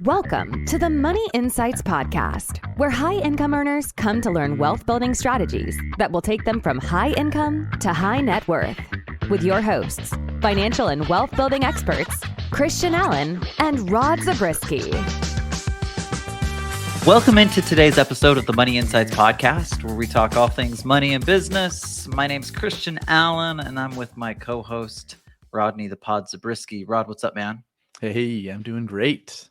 Welcome to the Money Insights Podcast, where high-income earners come to learn wealth-building strategies that will take them from high income to high net worth. With your hosts, financial and wealth-building experts, Christian Allen and Rod Zabriskie. Welcome into today's episode of the Money Insights Podcast, where we talk all things money and business. My name's Christian Allen, and I'm with my co-host, Rodney the Pod Zabriskie. Rod, what's up, man? Hey, I'm doing great.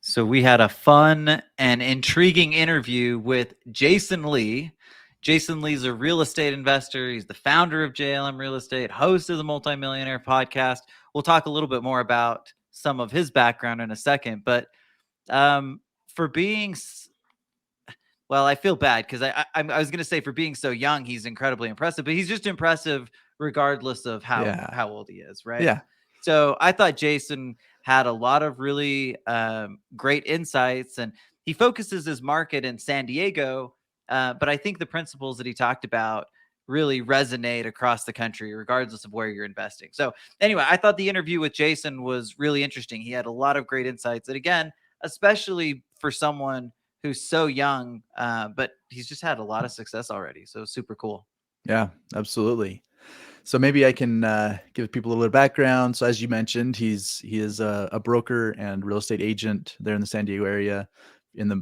So we had a fun and intriguing interview with Jason Lee. Jason Lee's a real estate investor. He's the founder of JLM Real Estate, host of the Multimillionaire Podcast. We'll talk a little bit more about some of his background in a second, but for being, well, I feel bad because I was going to say for being so young, he's incredibly impressive, but he's just impressive regardless of how old he is, right? Yeah. So I thought Jason had a lot of really great insights, and he focuses his market in San Diego, but I think the principles that he talked about really resonate across the country, regardless of where you're investing. So anyway, I thought the interview with Jason was really interesting. He had a lot of great insights, and again, especially for someone who's so young, but he's just had a lot of success already. So super cool. Yeah, absolutely. So maybe I can give people a little bit of background. So as you mentioned, he is a broker and real estate agent there in the San Diego area in the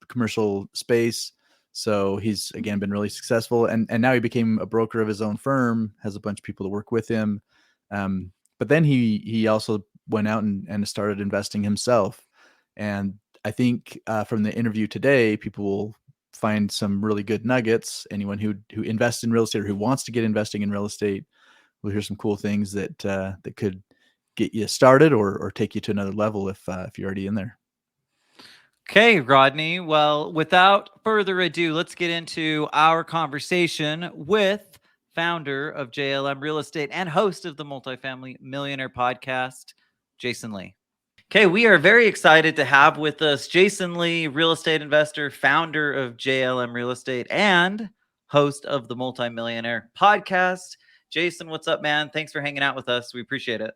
commercial space. So he's, again, been really successful. And now he became a broker of his own firm, has a bunch of people to work with him. But then he also went out and started investing himself. And I think from the interview today, people will find some really good nuggets. Anyone who invests in real estate or who wants to get investing in real estate will hear some cool things that could get you started or take you to another level if you're already in there. Okay, Rodney. Well, without further ado, let's get into our conversation with founder of JLM Real Estate and host of the Multifamily Millionaire Podcast, Jason Lee. Okay, we are very excited to have with us Jason Lee, real estate investor, founder of JLM Real Estate, and host of the Multimillionaire Podcast. Jason, what's up, man? Thanks for hanging out with us. We appreciate it.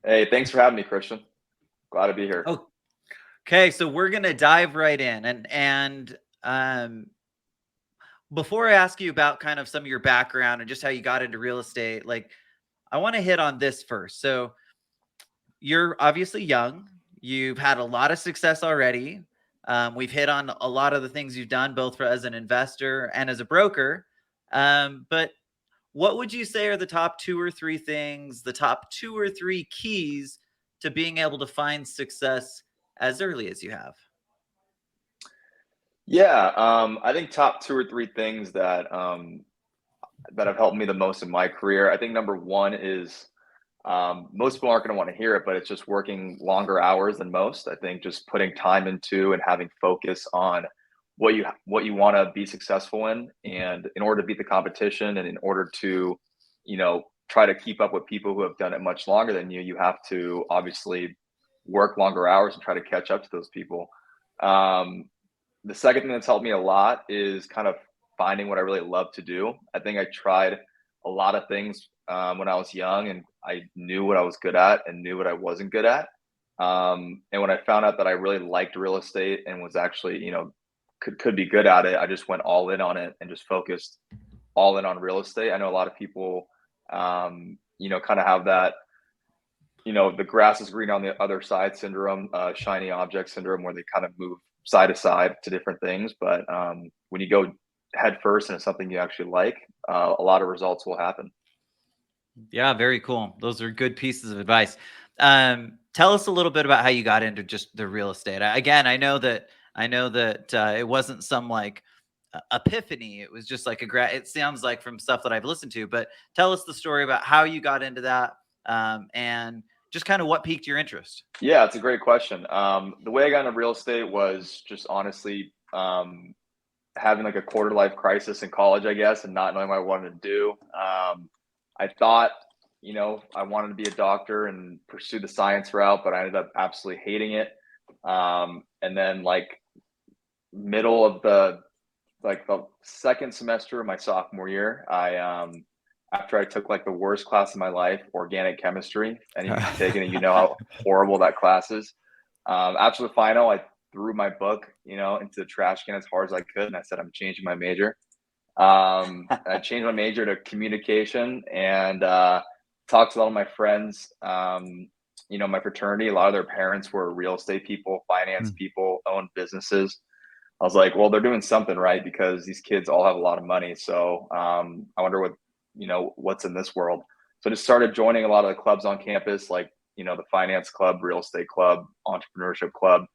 Hey, thanks for having me, Christian. Glad to be here. Oh, okay, so we're going to dive right in. And before I ask you about kind of some of your background and just how you got into real estate, like I want to hit on this first. So you're obviously young. You've had a lot of success already. We've hit on a lot of the things you've done, both as an investor and as a broker. But what would you say are the top two or three things, the top two or three keys to being able to find success as early as you have? Yeah, I think top two or three things that have helped me the most in my career. I think number one is most people aren't going to want to hear it, but it's just working longer hours than most. I think just putting time into and having focus on what you want to be successful in order to beat the competition and in order to, try to keep up with people who have done it much longer than you, you have to obviously work longer hours and try to catch up to those people. The second thing that's helped me a lot is kind of finding what I really love to do. I think I tried a lot of things when I was young, and I knew what I was good at and knew what I wasn't good at. And when I found out that I really liked real estate and was actually, could be good at it, I just went all in on it and just focused all in on real estate. I know a lot of people, kind of have that, the grass is green on the other side syndrome, shiny object syndrome, where they kind of move side to side to different things. But when you go head first into something you actually like, a lot of results will happen. Yeah, very cool. Those are good pieces of advice. Tell us a little bit about how you got into just the real estate. Again, I know that it wasn't some like epiphany. It was just like it sounds like from stuff that I've listened to, but tell us the story about how you got into that and just kind of what piqued your interest. Yeah, it's a great question. The way I got into real estate was just honestly having like a quarter life crisis in college, I guess, and not knowing what I wanted to do. I thought, I wanted to be a doctor and pursue the science route, but I ended up absolutely hating it. And then like middle of the second semester of my sophomore year, after I took like the worst class of my life, organic chemistry, and you've taken it, how horrible that class is. After the final, I threw my book, into the trash can as hard as I could, and I said, I'm changing my major. I changed my major to communication, and talked to a lot of my friends. My fraternity, a lot of their parents were real estate people, finance people, owned businesses. I was like, well, they're doing something right because these kids all have a lot of money. So I wonder what's in this world. So I just started joining a lot of the clubs on campus, like, the finance club, real estate club, entrepreneurship club.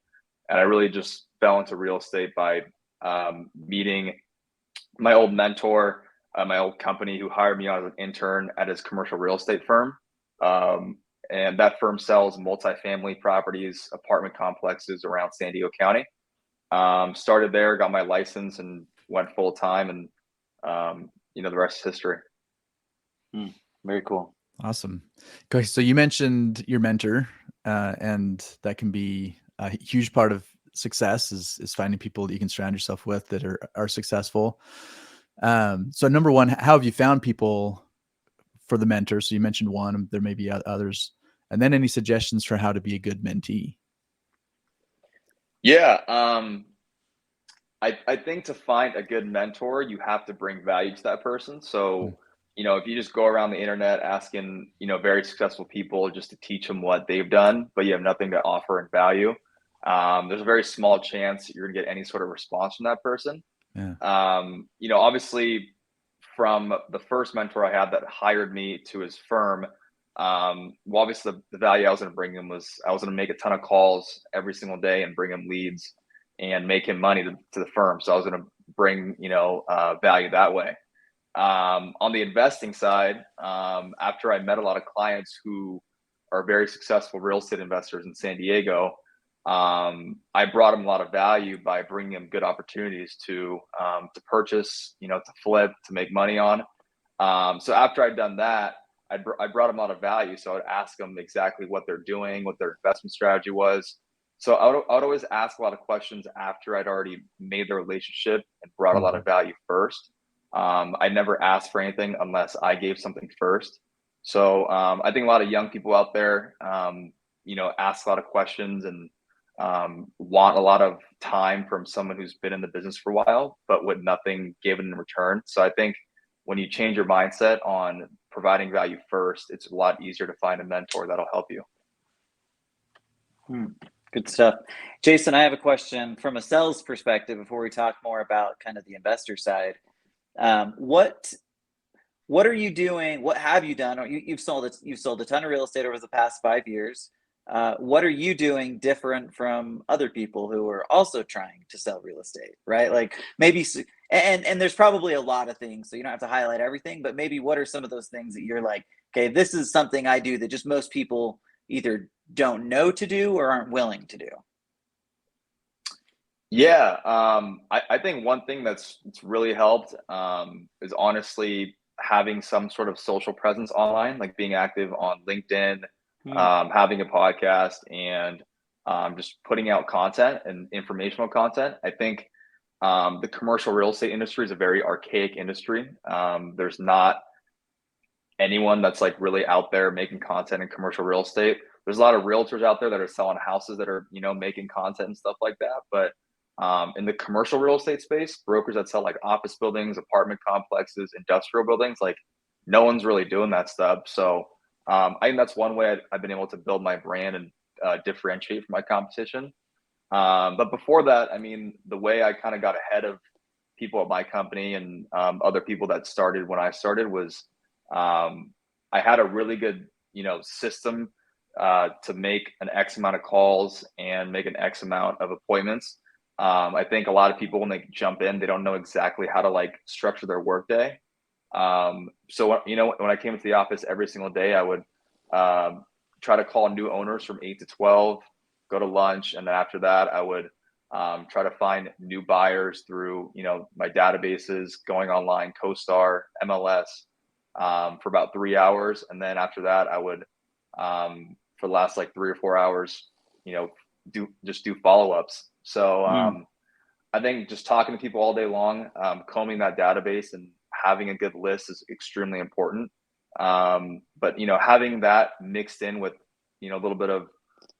And I really just fell into real estate by meeting my old mentor, my old company, who hired me on as an intern at his commercial real estate firm. And that firm sells multifamily properties, apartment complexes around San Diego County. Started there, got my license, and went full time. And, the rest is history. Very cool. Awesome. Okay, so you mentioned your mentor, and that can be a huge part of success is finding people that you can surround yourself with that are successful. So number one, how have you found people for the mentor? So you mentioned one, there may be others, and then any suggestions for how to be a good mentee? Yeah. I think to find a good mentor, you have to bring value to that person. So, if you just go around the internet asking, very successful people just to teach them what they've done, but you have nothing to offer in value, there's a very small chance you're gonna get any sort of response from that person. Yeah. Obviously from the first mentor I had that hired me to his firm, obviously the value I was going to bring him was I was going to make a ton of calls every single day and bring him leads and make him money to the firm. So I was going to bring, value that way. On the investing side, after I met a lot of clients who are very successful real estate investors in San Diego, I brought them a lot of value by bringing them good opportunities to purchase, to flip, to make money on. So after I'd done that, I brought them a lot of value. So I'd ask them exactly what they're doing, what their investment strategy was. So I'd always ask a lot of questions after I'd already made the relationship and brought a lot of value first. I never asked for anything unless I gave something first. So I think a lot of young people out there, ask a lot of questions and want a lot of time from someone who's been in the business for a while, but with nothing given in return. So I think when you change your mindset on providing value first, it's a lot easier to find a mentor that'll help you. Good stuff. Jason, I have a question from a sales perspective before we talk more about kind of the investor side. What are you doing? What have you done? You've sold a ton of real estate over the past 5 years. What are you doing different from other people who are also trying to sell real estate, right? Like maybe, and there's probably a lot of things, so you don't have to highlight everything, but maybe what are some of those things that you're like, okay, this is something I do that just most people either don't know to do or aren't willing to do? Yeah. I think one thing that's really helped is honestly having some sort of social presence online, like being active on LinkedIn, having a podcast, and just putting out content and informational content. I think the commercial real estate industry is a very archaic industry. There's not anyone that's like really out there making content in commercial real estate. There's a lot of realtors out there that are selling houses that are, making content and stuff like that. But in the commercial real estate space, brokers that sell like office buildings, apartment complexes, industrial buildings, like no one's really doing that stuff. So I think that's one way I've been able to build my brand and differentiate from my competition. But before that, I mean, the way I kind of got ahead of people at my company and other people that started when I started was I had a really good, system to make an X amount of calls and make an X amount of appointments. I think a lot of people, when they jump in, they don't know exactly how to like structure their workday. So, when I came into the office every single day, I would try to call new owners from 8 to 12, go to lunch. And then after that, I would try to find new buyers through, my databases, going online, CoStar, MLS, for about 3 hours. And then after that, I would, for the last like 3 or 4 hours, do follow-ups. So I think just talking to people all day long, combing that database and having a good list is extremely important. But having that mixed in with a little bit of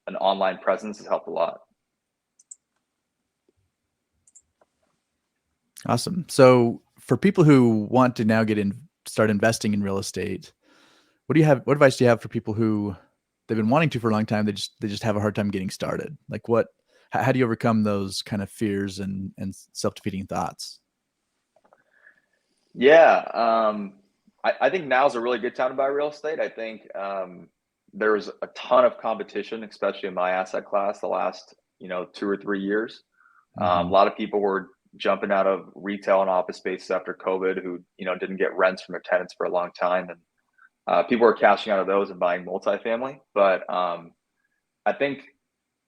an online presence has helped a lot. Awesome. So for people who want to now start investing in real estate, what advice do you have for people who they've been wanting to for a long time? They just have a hard time getting started. Like how do you overcome those kind of fears and self-defeating thoughts? Yeah. I think now's a really good time to buy real estate. I think there's a ton of competition, especially in my asset class, the last 2 or 3 years. A lot of people were jumping out of retail and office spaces after COVID who didn't get rents from their tenants for a long time, and people are cashing out of those and buying multifamily. But I think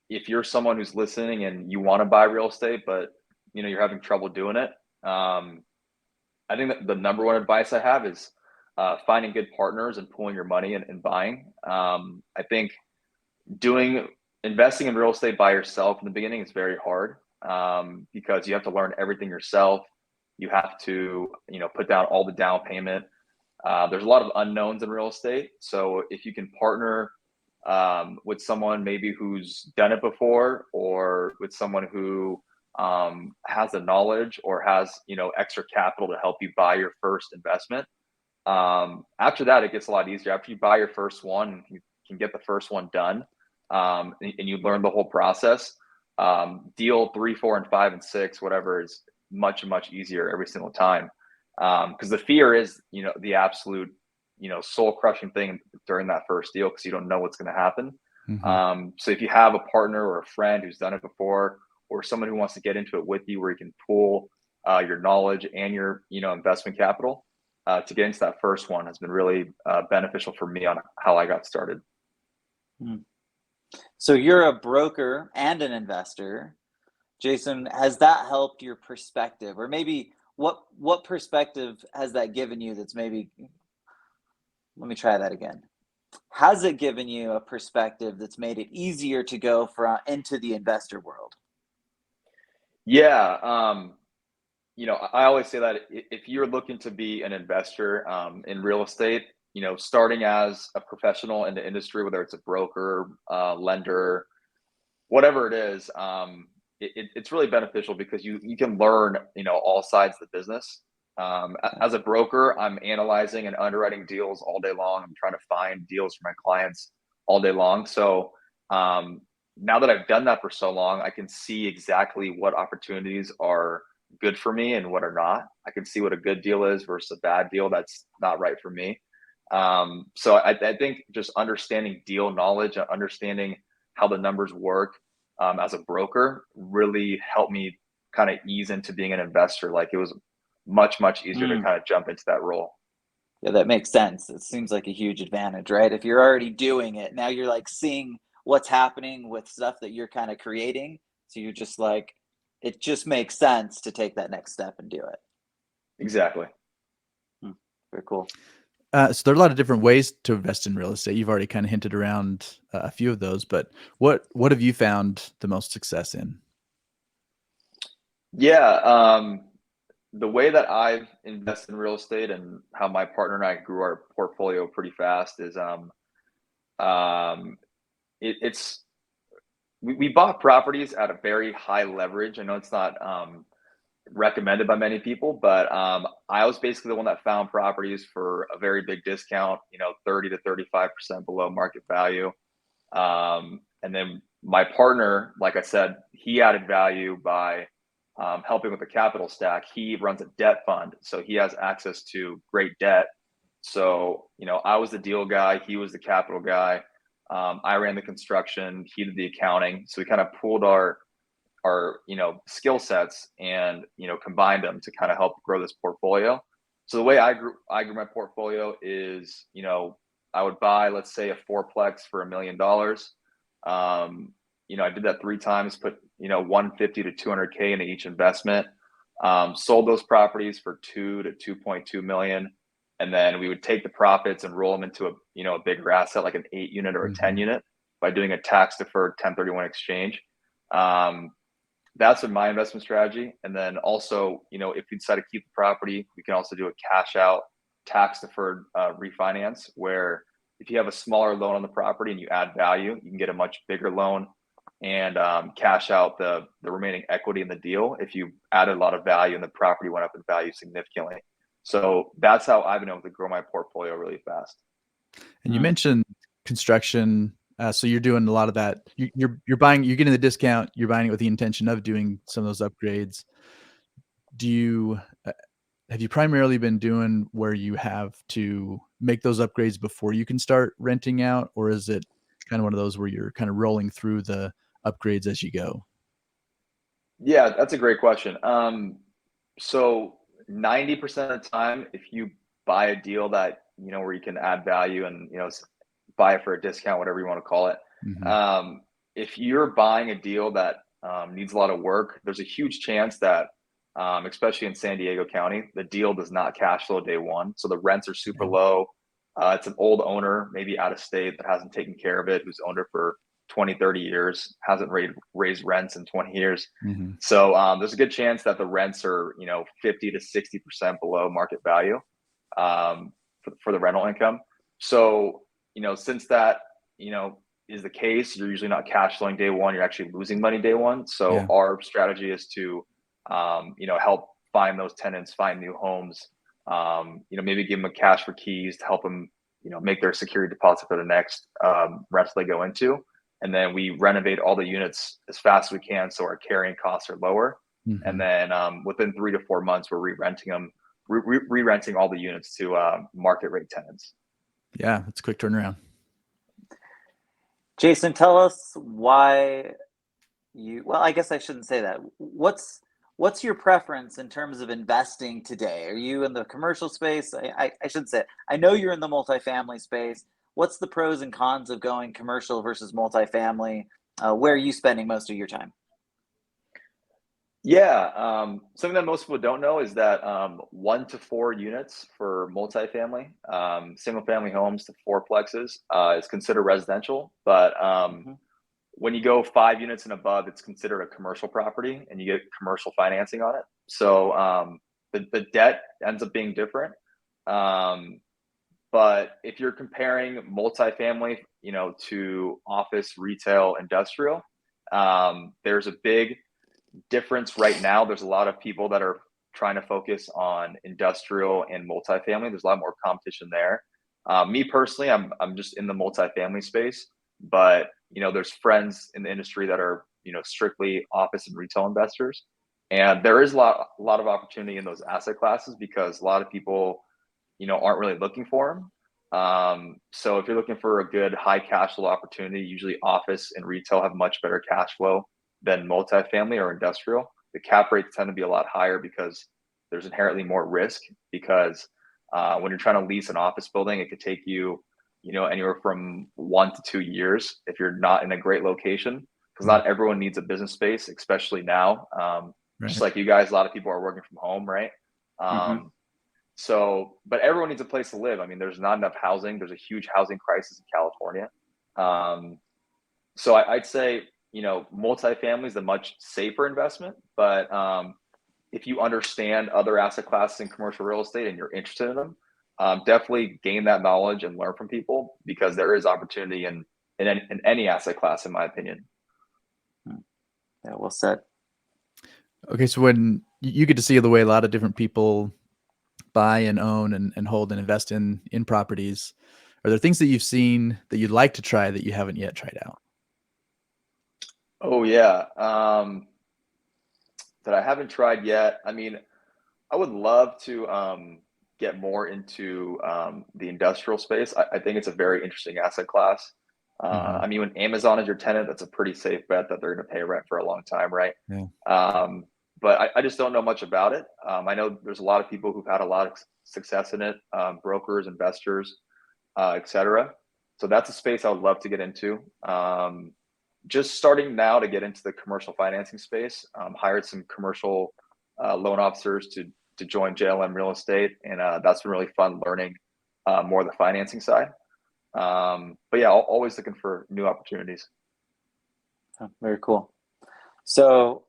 if you're someone who's listening and you want to buy real estate, but you're having trouble doing it, I think that the number one advice I have is finding good partners and pooling your money and buying. I think investing in real estate by yourself in the beginning is very hard because you have to learn everything yourself. You have to, put down all the down payment. There's a lot of unknowns in real estate. So if you can partner with someone maybe who's done it before, or with someone who has the knowledge or has extra capital to help you buy your first investment, after that it gets a lot easier. After you buy your first one, you can get the first one done, and you learn the whole process. Deal 3, 4, and 5 and 6, whatever, is much easier every single time, because the fear is the absolute soul crushing thing during that first deal, because you don't know what's going to happen. So if you have a partner or a friend who's done it before, or someone who wants to get into it with you, where you can pool your knowledge and your investment capital to get into that first one, has been really beneficial for me on how I got started. So you're a broker and an investor, Jason. Has that helped your perspective, or maybe what perspective has that given you? That's maybe, let me try that again. Has it given you a perspective that's made it easier to go into the investor world? Yeah. I always say that if you're looking to be an investor in real estate, starting as a professional in the industry, whether it's a broker, lender, whatever it is, it's really beneficial because you can learn, all sides of the business. As a broker, I'm analyzing and underwriting deals all day long. I'm trying to find deals for my clients all day long. So now that I've done that for so long, I can see exactly what opportunities are good for me and what are not. I can see what a good deal is versus a bad deal that's not right for me. So I think just understanding deal knowledge, understanding how the numbers work as a broker really helped me kind of ease into being an investor. Like, it was much easier to kind of jump into that role. Yeah, that makes sense. It seems like a huge advantage, right? If you're already doing it, now you're like seeing what's happening with stuff that you're kind of creating. So you're just like, it just makes sense to take that next step and do it. Exactly. Very cool. So there are a lot of different ways to invest in real estate. You've already kind of hinted around a few of those, but what have you found the most success in? Yeah. The way that I've invested in real estate and how my partner and I grew our portfolio pretty fast is we bought properties at a very high leverage. I know it's not recommended by many people, but I was basically the one that found properties for a very big discount, 30 to 35% below market value. And then my partner, like I said, he added value by helping with the capital stack. He runs a debt fund, so he has access to great debt. So, I was the deal guy, he was the capital guy. I ran the construction, he did the accounting. So we kind of pooled our skill sets and, combined them to kind of help grow this portfolio. So the way I grew my portfolio is, I would buy, let's say, a fourplex for $1 million. I did that 3 times, put, 150 to 200K into each investment, sold those properties for 2 to 2.2 million. And then we would take the profits and roll them into a bigger asset, like an 8 unit or a 10 unit, by doing a tax deferred 1031 exchange. That's been my investment strategy. And then also, if we decide to keep the property, we can also do a cash out tax deferred refinance, where if you have a smaller loan on the property and you add value, you can get a much bigger loan and cash out the remaining equity in the deal if you added a lot of value and the property went up in value significantly. So that's how I've been able to grow my portfolio really fast. And you mentioned construction. So you're doing a lot of that. You're buying, you're getting the discount. You're buying it with the intention of doing some of those upgrades. Do you have you primarily been doing where you have to make those upgrades before you can start renting out, or is it kind of one of those where you're kind of rolling through the upgrades as you go? Yeah, that's a great question. So 90% of the time, if you buy a deal that, where you can add value and, buy it for a discount, whatever you want to call it. Mhm. If you're buying a deal that needs a lot of work, there's a huge chance that, especially in San Diego County, the deal does not cash flow day one. So the rents are super Yeah. low. It's an old owner, maybe out of state, that hasn't taken care of it, who's owned it for 20, 30 years, hasn't raised rents in 20 years. Mhm. So there's a good chance that the rents are, 50 to 60% below market value for the rental income. So, since that, is the case, you're usually not cash flowing day one, you're actually losing money day one. So Yeah. our strategy is to, help find those tenants, find new homes, maybe give them a cash for keys to help them, make their security deposit for the next rental they go into. And then we renovate all the units as fast as we can, so our carrying costs are lower. And Mhm. then within 3 to 4 months, we're re-renting them, re-renting all the units to market rate tenants. Yeah, it's a quick turnaround. Jason, tell us why well, I guess I shouldn't say that. What's your preference in terms of investing today? Are you in the commercial space? I shouldn't say it. I know you're in the multifamily space. What's the pros and cons of going commercial versus multifamily? Where are you spending most of your time? Yeah, something that most people don't know is that 1 to 4 units for multifamily, single family homes to fourplexes is considered residential. But Mhm. when you go 5 units and above, it's considered a commercial property and you get commercial financing on it. So the debt ends up being different. Um, but if you're comparing multifamily, to office, retail, industrial, there's a big difference right now. There's a lot of people that are trying to focus on industrial and multifamily. There's a lot more competition there. Me personally, I'm just in the multifamily space, but there's friends in the industry that are strictly office and retail investors, and there is a lot of opportunity in those asset classes because a lot of people aren't really looking for them. So if you're looking for a good high cash flow opportunity, usually office and retail have much better cash flow than multifamily or industrial. The cap rates tend to be a lot higher because there's inherently more risk because when you're trying to lease an office building, it could take you, anywhere from 1 to 2 years if you're not in a great location, because not everyone needs a business space, especially now. Just Right. like you guys, a lot of people are working from home, right? Mhm. But everyone needs a place to live. I mean, there's not enough housing. There's a huge housing crisis in California. So I'd say, multifamily is a much safer investment. But if you understand other asset classes in commercial real estate and you're interested in them, definitely gain that knowledge and learn from people because there is opportunity in any asset class, in my opinion. Yeah, well said. Okay, so when you get to see the way a lot of different people buy and own and hold and invest in properties, are there things that you've seen that you'd like to try that you haven't yet tried out? Oh yeah, that I haven't tried yet. I mean, I would love to get more into the industrial space. I think it's a very interesting asset class. Mhm. I mean, when Amazon is your tenant, that's a pretty safe bet that they're going to pay rent for a long time, right? Yeah. But I just don't know much about it. I know there's a lot of people who've had a lot of success in it, brokers, investors, etc. So that's a space I would love to get into. Just starting now to get into the commercial financing space. Hired some commercial loan officers to join JLM Real Estate, and that's been really fun learning more of the financing side. But yeah, always looking for new opportunities. Oh, very cool. So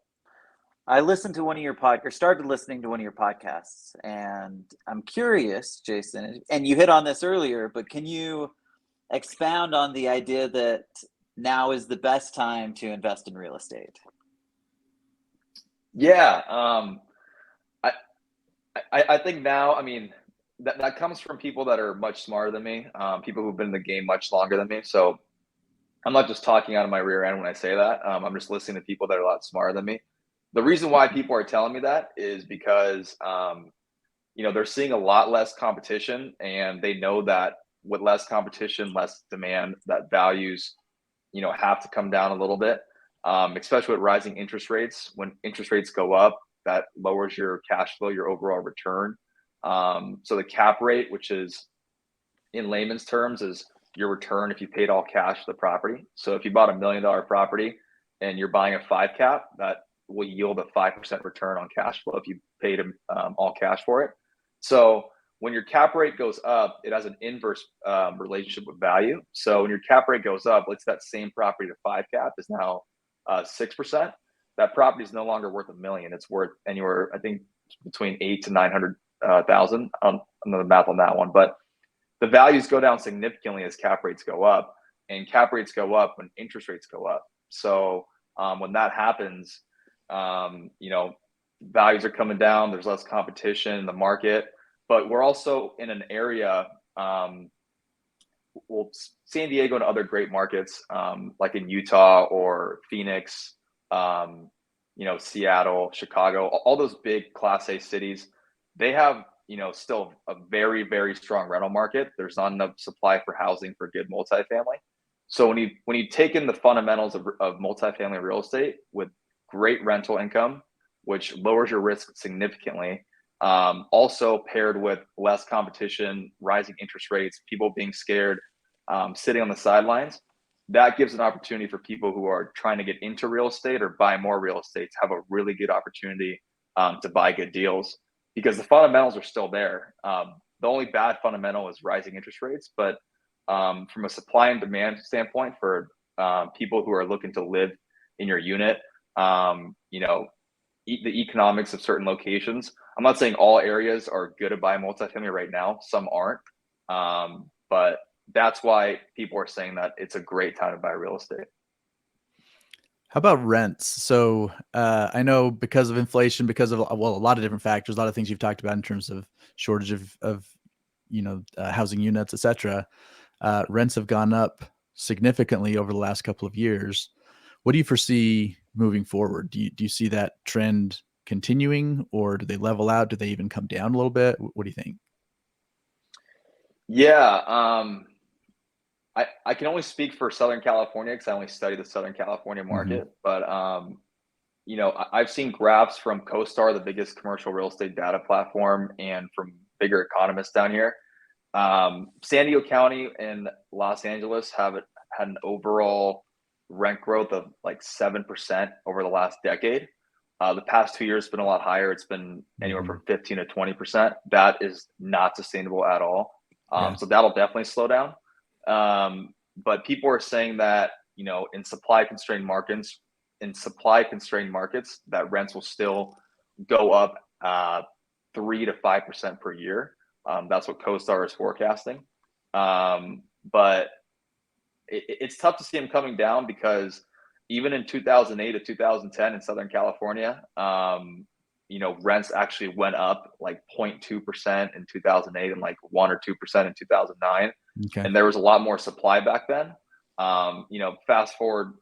I listened to one of your started listening to one of your podcasts, and I'm curious, Jason, and you hit on this earlier, but can you expound on the idea that now is the best time to invest in real estate? Yeah, I think now, I mean, that comes from people that are much smarter than me, people who've been in the game much longer than me. So I'm not just talking out of my rear end when I say that. I'm just listening to people that are a lot smarter than me. The reason why people are telling me that is because, they're seeing a lot less competition, and they know that with less competition, less demand, that values, have to come down a little bit, especially with rising interest rates. When interest rates go up, that lowers your cash flow, your overall return. So the cap rate, which is in layman's terms, is your return if you paid all cash for the property. So if you bought $1 million property and you're buying a 5 cap, that will yield a 5% return on cash flow if you paid all cash for it. So when your cap rate goes up, it has an inverse relationship with value. So when your cap rate goes up, let's that same property to 5 cap is now 6%. That property is no longer worth $1 million. It's worth anywhere, I think, between 800 to 900,000. I don't know the math on that one, but the values go down significantly as cap rates go up, and cap rates go up when interest rates go up. So when that happens, values are coming down. There's less competition in the market, but we're also in an area, San Diego and other great markets, like in Utah or Phoenix, Seattle, Chicago, all those big Class A cities, they have, still a very, very strong rental market. There's not enough supply for housing for good multifamily. So when you take in the fundamentals of multifamily real estate with great rental income, which lowers your risk significantly, also paired with less competition, rising interest rates, people being scared, sitting on the sidelines, that gives an opportunity for people who are trying to get into real estate or buy more real estate to have a really good opportunity to buy good deals, because the fundamentals are still there. The only bad fundamental is rising interest rates, but from a supply and demand standpoint for people who are looking to live in your unit, the economics of certain locations. I'm not saying all areas are good to buy multifamily right now. Some aren't. But that's why people are saying that it's a great time to buy real estate. How about rents? So I know because of inflation, because of a lot of different factors, a lot of things you've talked about in terms of shortage of housing units, etc. Rents have gone up significantly over the last couple of years. What do you foresee moving forward? Do you see that trend continuing, or do they level out? Do they even come down a little bit? What do you think? Yeah, I can only speak for Southern California because I only study the Southern California market. But I've seen graphs from CoStar, the biggest commercial real estate data platform, and from bigger economists down here. San Diego County and Los Angeles have had an overall rent growth of like 7% over the last decade. The past 2 years has been a lot higher. It's been anywhere from 15 to 20%. That is not sustainable at all. So that'll definitely slow down. But people are saying that, in supply constrained markets, that rents will still go up 3 to 5% per year. That's what CoStar is forecasting. But it's tough to see them coming down, because even in 2008 to 2010 in Southern California, rents actually went up like 0.2% in 2008 and like 1 or 2% in 2009. Okay. And there was a lot more supply back then. Fast forward,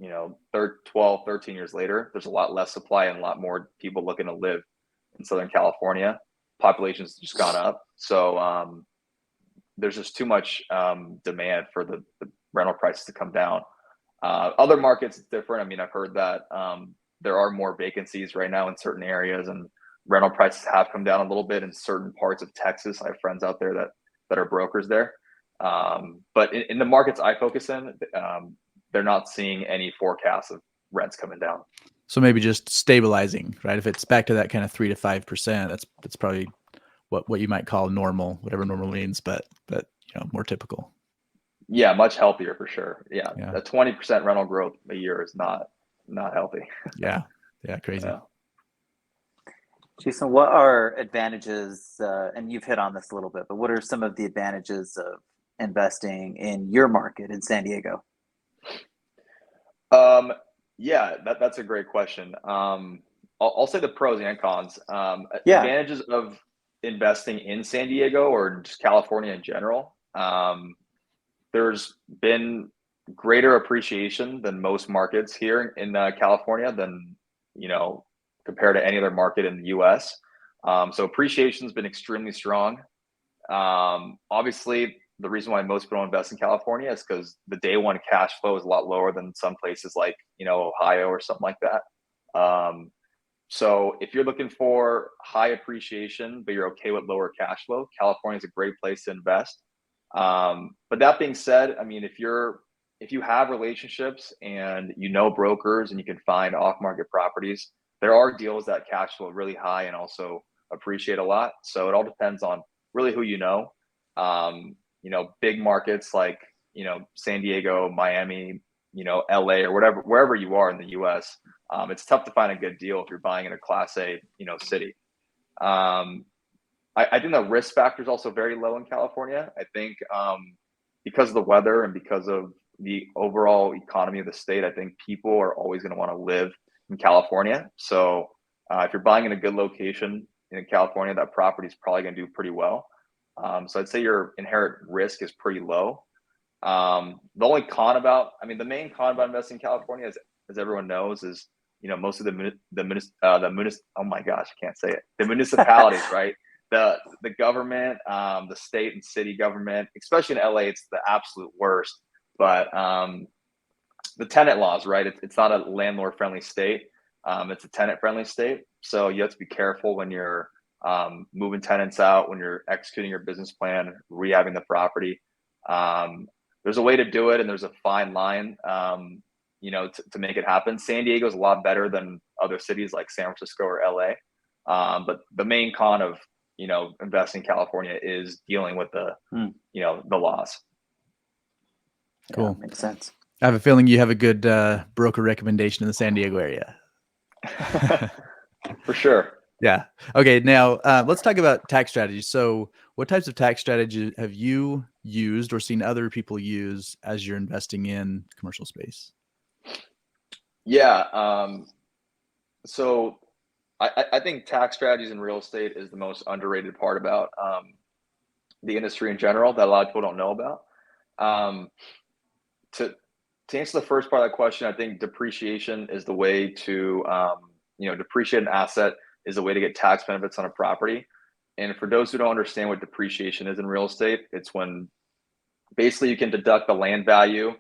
12, 13 years later, there's a lot less supply and a lot more people looking to live in Southern California. Population's just gone up. So there's just too much demand for the rental prices to come down. Other markets, it's different. I mean, I've heard that there are more vacancies right now in certain areas, and rental prices have come down a little bit in certain parts of Texas. I have friends out there that are brokers there. But in the markets I focus in, they're not seeing any forecasts of rents coming down. So maybe just stabilizing, right? If it's back to that kind of 3 to 5%, that's probably what you might call normal, whatever normal means, but more typical. Yeah, much healthier for sure. Yeah. A 20% rental growth a year is not healthy. Yeah, crazy. Yeah. Jason, what are advantages, and you've hit on this a little bit, but what are some of the advantages of investing in your market in San Diego? Yeah, that's a great question. I'll say the pros and cons. Yeah. Advantages of investing in San Diego or just California in general. There's been greater appreciation than most markets here in California than, compared to any other market in the US. So appreciation's been extremely strong. Obviously, the reason why most people invest in California is because the day one cash flow is a lot lower than some places like, Ohio or something like that. So if you're looking for high appreciation, but you're okay with lower cash flow, California is a great place to invest. But that being said, I mean, if you have relationships and brokers and you can find off-market properties, there are deals that cash flow really high and also appreciate a lot. So it all depends on really who you know. Big markets like, San Diego, Miami, LA or wherever you are in the US, it's tough to find a good deal if you're buying in a class A, city. I think the risk factor is also very low in California. I think because of the weather and because of the overall economy of the state, I think people are always going to want to live in California. So if you're buying in a good location in California, that property is probably going to do pretty well. So I'd say your inherent risk is pretty low. The only the main con about investing in California, as everyone knows, is most of the municipalities, right? The government, the state and city government, especially in LA, it's the absolute worst. But the tenant laws, right? It's not a landlord friendly state. It's a tenant friendly state. So you have to be careful when you're moving tenants out, when you're executing your business plan, rehabbing the property. There's a way to do it, and there's a fine line, to make it happen. San Diego is a lot better than other cities like San Francisco or LA. But the main con of investing in California is dealing with the laws. Cool. Yeah, makes sense. I have a feeling you have a good broker recommendation in the San Diego area. For sure. Yeah. Okay. Now let's talk about tax strategies. So what types of tax strategies have you used or seen other people use as you're investing in commercial space? Yeah. So I think tax strategies in real estate is the most underrated part about the industry in general that a lot of people don't know about. To answer the first part of that question, I think depreciation is the way to depreciate an asset is a way to get tax benefits on a property. And for those who don't understand what depreciation is in real estate, it's when basically you can deduct the land value,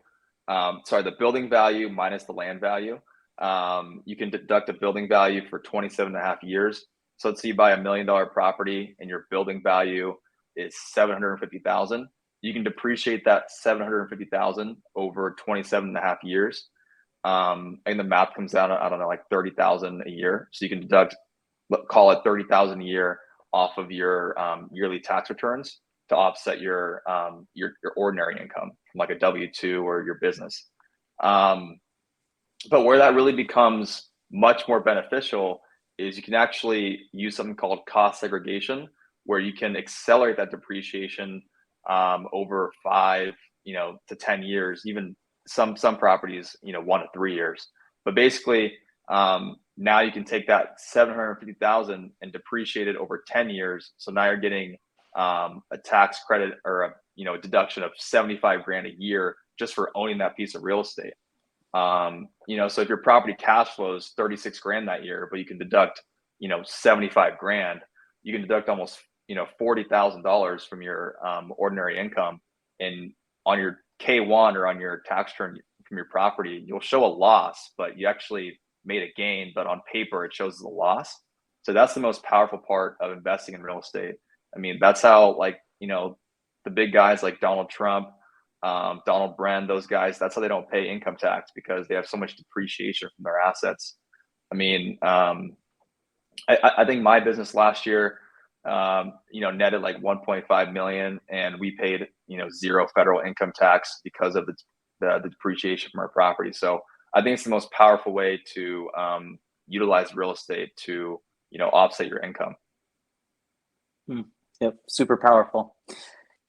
the building value minus the land value. You can deduct a building value for 27 and a half years. So let's say you buy $1 million property and your building value is $750,000. You can depreciate that $750,000 over 27 and a half years. And the math comes down to, I don't know, like $30,000 a year. So you can deduct, call it $30,000 a year off of your yearly tax returns to offset your ordinary income from like a W-2 or your business. But where that really becomes much more beneficial is you can actually use something called cost segregation, where you can accelerate that depreciation over 5 to 10 years, even some properties 1 to 3 years. But basically now you can take that $750,000 and depreciate it over 10 years. So now you're getting a tax credit or a deduction of $75,000 a year just for owning that piece of real estate. So if your property cash flows $36,000 that year, but you can deduct $75,000, you can deduct almost $40,000 from your ordinary income, and on your K1 or on your tax return from your property, you'll show a loss, but you actually made a gain, but on paper it shows as a loss. So that's the most powerful part of investing in real estate. I mean, that's how the big guys like Donald Trump, Donald Bren, those guys, that's how they don't pay income tax, because they have so much depreciation from their assets. I mean, I think my business last year, netted like 1.5 million, and we paid, 0 federal income tax because of the depreciation from our property. So I think it's the most powerful way to utilize real estate to, offset your income. Yep. Super powerful.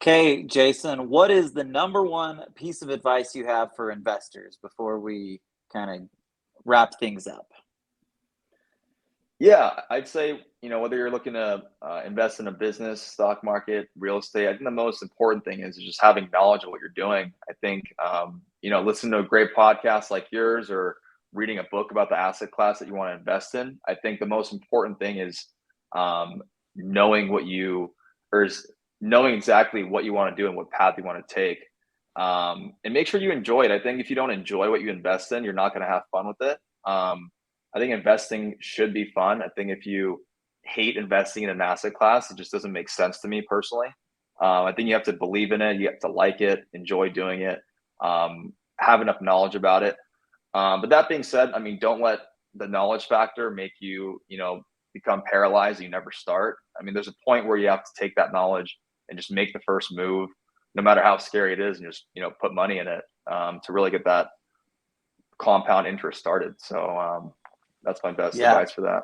Okay, Jason, what is the number one piece of advice you have for investors before we kind of wrap things up? Yeah, I'd say, whether you're looking to invest in a business, stock market, real estate, I think the most important thing is just having knowledge of what you're doing. I think, listening to a great podcast like yours or reading a book about the asset class that you want to invest in. I think the most important thing is knowing knowing exactly what you want to do and what path you want to take. And make sure you enjoy it. I think if you don't enjoy what you invest in, you're not going to have fun with it. I think investing should be fun. I think if you hate investing in an asset class, it just doesn't make sense to me personally. I think you have to believe in it. You have to like it, enjoy doing it, have enough knowledge about it. But that being said, don't let the knowledge factor make you, become paralyzed and you never start. There's a point where you have to take that knowledge and just make the first move, no matter how scary it is, and just, put money in it to really get that compound interest started. So that's my best advice for that.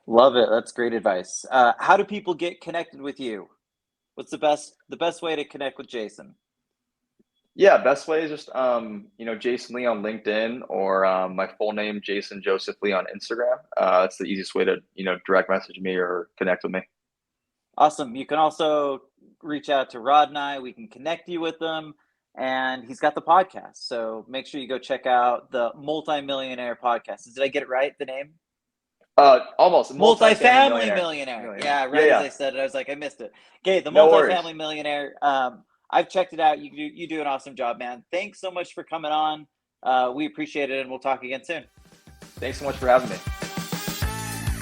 Love it. That's great advice. How do people get connected with you? What's the best way to connect with Jason? Yeah, best way is just Jason Lee on LinkedIn, or my full name, Jason Joseph Lee, on Instagram. That's the easiest way to direct message me or connect with me. Awesome. You can also reach out to Rod and I. We can connect you with them. And he's got the podcast. So make sure you go check out the Multimillionaire podcast. Did I get it right, the name? Almost. Multifamily Millionaire. Yeah, right. As I said it, I was like, I missed it. Okay, the Multifamily Millionaire. I've checked it out. You do an awesome job, man. Thanks so much for coming on. We appreciate it, and we'll talk again soon. Thanks so much for having me.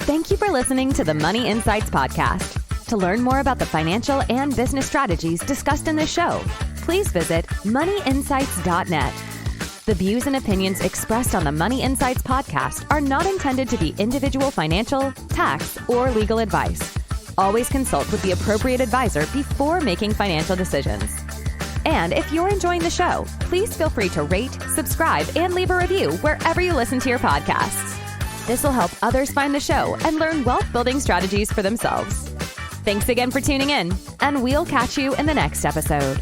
Thank you for listening to the Money Insights podcast. To learn more about the financial and business strategies discussed in this show, please visit moneyinsights.net. The views and opinions expressed on the Money Insights podcast are not intended to be individual financial, tax, or legal advice. Always consult with the appropriate advisor before making financial decisions. And if you're enjoying the show, please feel free to rate, subscribe, and leave a review wherever you listen to your podcasts. This will help others find the show and learn wealth building strategies for themselves. Thanks again for tuning in, and we'll catch you in the next episode.